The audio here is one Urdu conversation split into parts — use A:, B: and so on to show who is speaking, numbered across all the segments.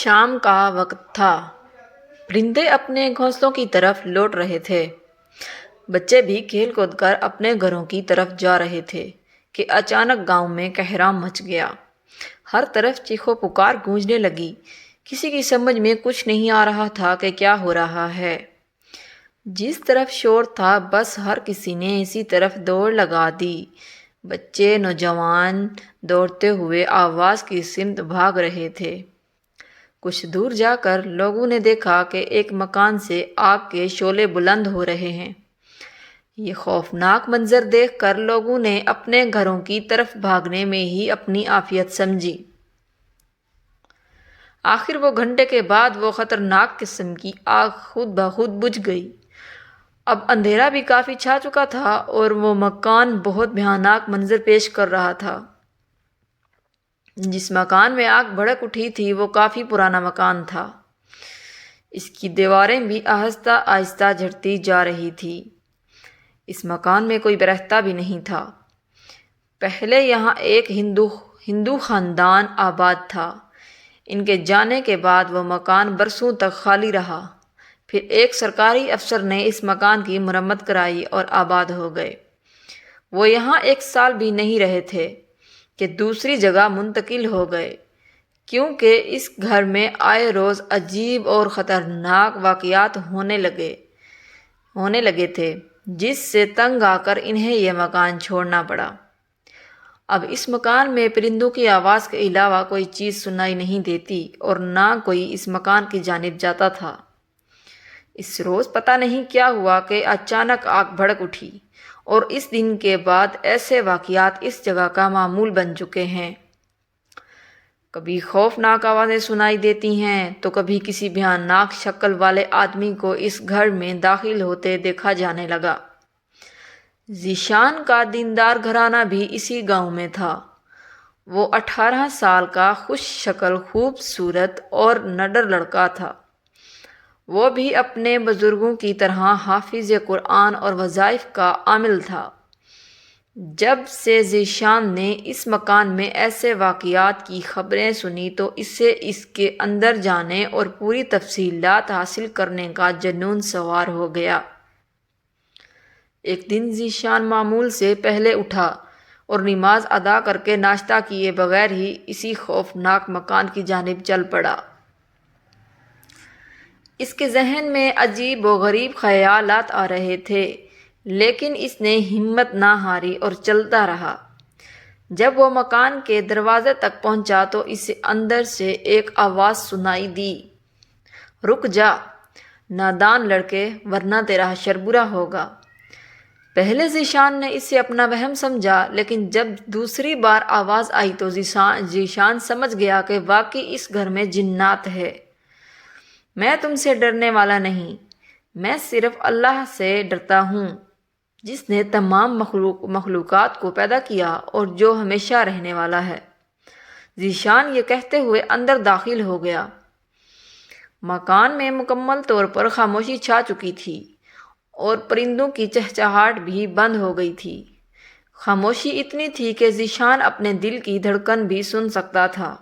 A: شام کا وقت تھا۔ پرندے اپنے گھونسلوں کی طرف لوٹ رہے تھے۔ بچے بھی کھیل کود کر اپنے گھروں کی طرف جا رہے تھے کہ اچانک گاؤں میں قحرام مچ گیا۔ ہر طرف چیخو پکار گونجنے لگی۔ کسی کی سمجھ میں کچھ نہیں آ رہا تھا کہ کیا ہو رہا ہے۔ جس طرف شور تھا بس ہر کسی نے اسی طرف دوڑ لگا دی۔ بچے نوجوان دوڑتے ہوئے آواز کی سمت بھاگ رہے تھے۔ کچھ دور جا کر لوگوں نے دیکھا کہ ایک مکان سے آگ کے شعلے بلند ہو رہے ہیں۔ یہ خوفناک منظر دیکھ کر لوگوں نے اپنے گھروں کی طرف بھاگنے میں ہی اپنی عافیت سمجھی۔ آخر وہ گھنٹے کے بعد وہ خطرناک قسم کی آگ خود بخود بجھ گئی۔ اب اندھیرا بھی کافی چھا چکا تھا اور وہ مکان بہت بھیانک منظر پیش کر رہا تھا۔ جس مکان میں آگ بھڑک اٹھی تھی وہ کافی پرانا مکان تھا۔ اس کی دیواریں بھی آہستہ آہستہ جھڑتی جا رہی تھی۔ اس مکان میں کوئی رہتا بھی نہیں تھا۔ پہلے یہاں ایک ہندو خاندان آباد تھا۔ ان کے جانے کے بعد وہ مکان برسوں تک خالی رہا۔ پھر ایک سرکاری افسر نے اس مکان کی مرمت کرائی اور آباد ہو گئے۔ وہ یہاں ایک سال بھی نہیں رہے تھے کہ دوسری جگہ منتقل ہو گئے، کیونکہ اس گھر میں آئے روز عجیب اور خطرناک واقعات ہونے لگے تھے، جس سے تنگ آ کر انہیں یہ مکان چھوڑنا پڑا۔ اب اس مکان میں پرندوں کی آواز کے علاوہ کوئی چیز سنائی نہیں دیتی اور نہ کوئی اس مکان کی جانب جاتا تھا۔ اس روز پتہ نہیں کیا ہوا کہ اچانک آگ بھڑک اٹھی، اور اس دن کے بعد ایسے واقعات اس جگہ کا معمول بن چکے ہیں۔ کبھی خوفناک آوازیں سنائی دیتی ہیں تو کبھی کسی بھیانک شکل والے آدمی کو اس گھر میں داخل ہوتے دیکھا جانے لگا۔ ذیشان کا دیندار گھرانہ بھی اسی گاؤں میں تھا۔ وہ 18 سال کا خوش شکل خوبصورت اور نڈر لڑکا تھا۔ وہ بھی اپنے بزرگوں کی طرح حافظ قرآن اور وظائف کا عامل تھا۔ جب سے ذیشان نے اس مکان میں ایسے واقعات کی خبریں سنی تو اسے اس کے اندر جانے اور پوری تفصیلات حاصل کرنے کا جنون سوار ہو گیا۔ ایک دن ذیشان معمول سے پہلے اٹھا اور نماز ادا کر کے ناشتہ کیے بغیر ہی اسی خوفناک مکان کی جانب چل پڑا۔ اس کے ذہن میں عجیب و غریب خیالات آ رہے تھے، لیکن اس نے ہمت نہ ہاری اور چلتا رہا۔ جب وہ مکان کے دروازے تک پہنچا تو اسے اندر سے ایک آواز سنائی دی، "رک جا، نادان لڑکے، ورنہ تیرا حشر برا ہوگا۔" پہلے ذیشان نے اسے اپنا وہم سمجھا، لیکن جب دوسری بار آواز آئی تو ذیشان سمجھ گیا کہ واقعی اس گھر میں جنات ہے۔ "میں تم سے ڈرنے والا نہیں، میں صرف اللہ سے ڈرتا ہوں، جس نے تمام مخلوقات کو پیدا کیا اور جو ہمیشہ رہنے والا ہے۔" ذیشان یہ کہتے ہوئے اندر داخل ہو گیا۔ مکان میں مکمل طور پر خاموشی چھا چکی تھی اور پرندوں کی چہچہاہٹ بھی بند ہو گئی تھی۔ خاموشی اتنی تھی کہ ذیشان اپنے دل کی دھڑکن بھی سن سکتا تھا۔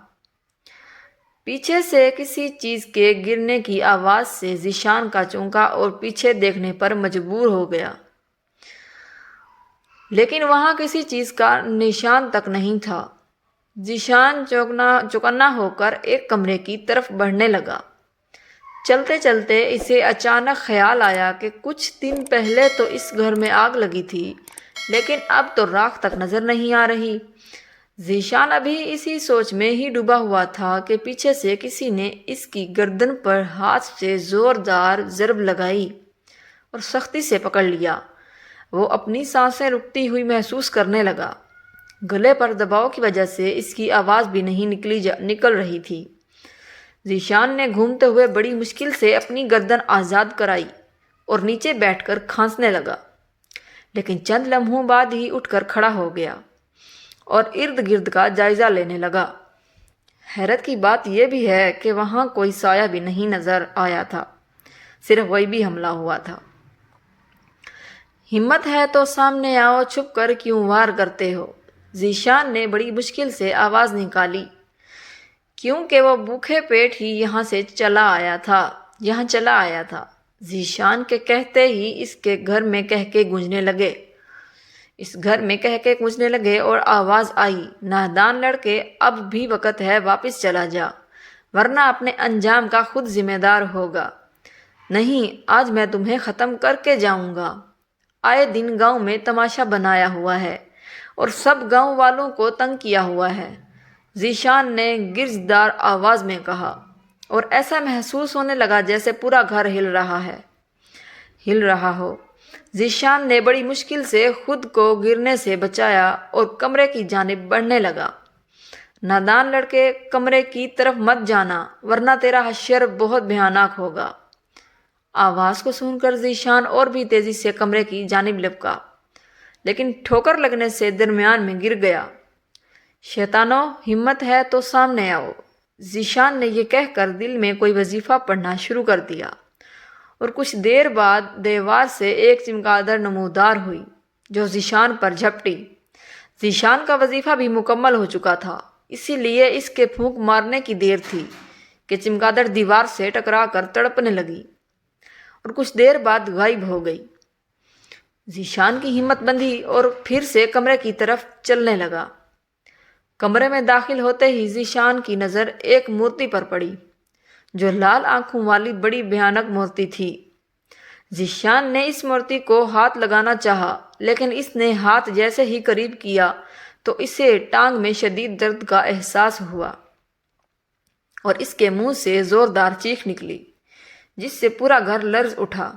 A: پیچھے سے کسی چیز کے گرنے کی آواز سے ذیشان کا چونکا اور پیچھے دیکھنے پر مجبور ہو گیا، لیکن وہاں کسی چیز کا نشان تک نہیں تھا۔ ذیشان چوکنا ہو کر ایک کمرے کی طرف بڑھنے لگا۔ چلتے چلتے اسے اچانک خیال آیا کہ کچھ دن پہلے تو اس گھر میں آگ لگی تھی، لیکن اب تو راکھ تک نظر نہیں آ رہی۔ ذیشان ابھی اسی سوچ میں ہی ڈوبا ہوا تھا کہ پیچھے سے کسی نے اس کی گردن پر ہاتھ سے زوردار ضرب لگائی اور سختی سے پکڑ لیا۔ وہ اپنی سانسیں رکتی ہوئی محسوس کرنے لگا۔ گلے پر دباؤ کی وجہ سے اس کی آواز بھی نہیں نکل رہی تھی۔ ذیشان نے گھومتے ہوئے بڑی مشکل سے اپنی گردن آزاد کرائی اور نیچے بیٹھ کر کھانسنے لگا، لیکن چند لمحوں بعد ہی اٹھ کر کھڑا ہو گیا اور ارد گرد کا جائزہ لینے لگا۔ حیرت کی بات یہ بھی ہے کہ وہاں کوئی سایہ بھی نہیں نظر آیا تھا، صرف غیبی حملہ ہوا تھا۔ "ہمت ہے تو سامنے آؤ، چھپ کر کیوں وار کرتے ہو؟" ذیشان نے بڑی مشکل سے آواز نکالی۔ کیونکہ وہ بھوکے پیٹ ہی یہاں چلا آیا تھا۔ ذیشان کے کہتے ہی اس کے گھر میں کہکے گونجنے لگے اور آواز آئی، نادان لڑکے، اب بھی وقت ہے، واپس چلا جا، ورنہ اپنے انجام کا خود ذمہ دار ہوگا۔ نہیں، آج میں تمہیں ختم کر کے جاؤں گا۔ آئے دن گاؤں میں تماشا بنایا ہوا ہے اور سب گاؤں والوں کو تنگ کیا ہوا ہے، ذیشان نے گرجدار آواز میں کہا، اور ایسا محسوس ہونے لگا جیسے پورا گھر ہل رہا ہو۔ ذیشان نے بڑی مشکل سے خود کو گرنے سے بچایا اور کمرے کی جانب بڑھنے لگا۔ نادان لڑکے، کمرے کی طرف مت جانا، ورنہ تیرا حشر بہت بھیانک ہوگا۔ آواز کو سن کر ذیشان اور بھی تیزی سے کمرے کی جانب لپکا، لیکن ٹھوکر لگنے سے درمیان میں گر گیا۔ شیطانوں، ہمت ہے تو سامنے آؤ۔ ذیشان نے یہ کہہ کر دل میں کوئی وظیفہ پڑھنا شروع کر دیا، اور کچھ دیر بعد دیوار سے ایک چمگادڑ نمودار ہوئی جو ذیشان پر جھپٹی۔ ذیشان کا وظیفہ بھی مکمل ہو چکا تھا، اسی لیے اس کے پھونک مارنے کی دیر تھی کہ چمگادڑ دیوار سے ٹکرا کر تڑپنے لگی اور کچھ دیر بعد غائب ہو گئی۔ ذیشان کی ہمت بندھی اور پھر سے کمرے کی طرف چلنے لگا۔ کمرے میں داخل ہوتے ہی ذیشان کی نظر ایک مورتی پر پڑی جو لال آنکھوں والی بڑی بھیانک مورتی تھی۔ ذیشان نے اس مورتی کو ہاتھ لگانا چاہا، لیکن اس نے ہاتھ جیسے ہی قریب کیا تو اسے ٹانگ میں شدید درد کا احساس ہوا اور اس کے منہ سے زوردار چیخ نکلی جس سے پورا گھر لرز اٹھا۔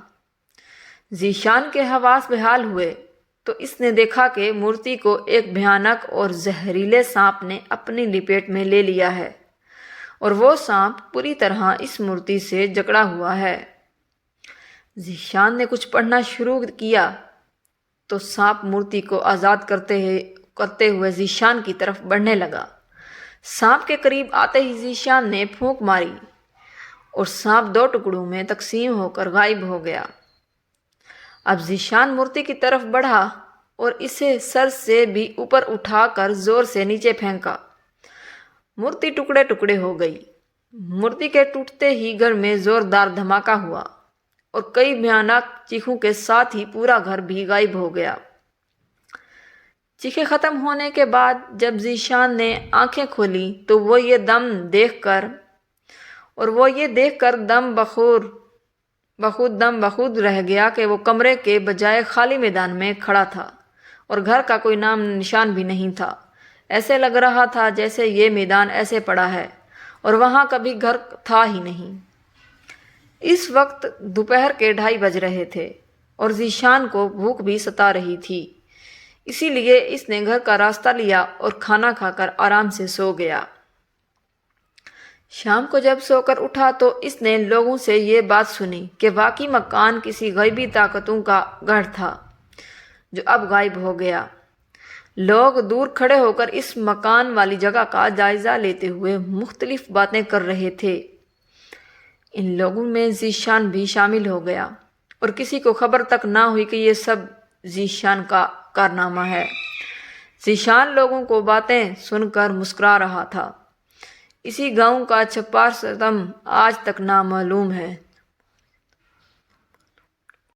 A: ذیشان کے حواس بحال ہوئے تو اس نے دیکھا کہ مورتی کو ایک بھیانک اور زہریلے سانپ نے اپنی لپیٹ میں لے لیا ہے، اور وہ سانپ پوری طرح اس مورتی سے جکڑا ہوا ہے۔ ذیشان نے کچھ پڑھنا شروع کیا تو سانپ مورتی کو آزاد کرتے ہوئے ذیشان کی طرف بڑھنے لگا۔ سانپ کے قریب آتے ہی ذیشان نے پھونک ماری اور سانپ 2 ٹکڑوں میں تقسیم ہو کر غائب ہو گیا۔ اب ذیشان مورتی کی طرف بڑھا اور اسے سر سے بھی اوپر اٹھا کر زور سے نیچے پھینکا۔ مورتی ٹکڑے ٹکڑے ہو گئی۔ مورتی کے ٹوٹتے ہی گھر میں زوردار دھماکہ ہوا اور کئی بھیانک چیخوں کے ساتھ ہی پورا گھر بھی غائب ہو گیا۔ چیخیں ختم ہونے کے بعد جب ذیشان نے آنکھیں کھولیں تو وہ یہ دیکھ کر دم بخود رہ گیا کہ وہ کمرے کے بجائے خالی میدان میں کھڑا تھا اور گھر کا کوئی نام نشان بھی نہیں تھا۔ ایسے لگ رہا تھا جیسے یہ میدان ایسے پڑا ہے اور وہاں کبھی گھر تھا ہی نہیں۔ اس وقت دوپہر کے 2:30 بج رہے تھے اور ذیشان کو بھوک بھی ستا رہی تھی، اسی لیے اس نے گھر کا راستہ لیا اور کھانا کھا کر آرام سے سو گیا۔ شام کو جب سو کر اٹھا تو اس نے لوگوں سے یہ بات سنی کہ واقعی مکان کسی غیبی طاقتوں کا گڑھ تھا جو اب غائب ہو گیا۔ لوگ دور کھڑے ہو کر اس مکان والی جگہ کا جائزہ لیتے ہوئے مختلف باتیں کر رہے تھے۔ ان لوگوں میں ذیشان بھی شامل ہو گیا اور کسی کو خبر تک نہ ہوئی کہ یہ سب ذیشان کا کارنامہ ہے۔ ذیشان لوگوں کو باتیں سن کر مسکرا رہا تھا۔ اسی گاؤں کا چھپار ستم آج تک نامعلوم ہے۔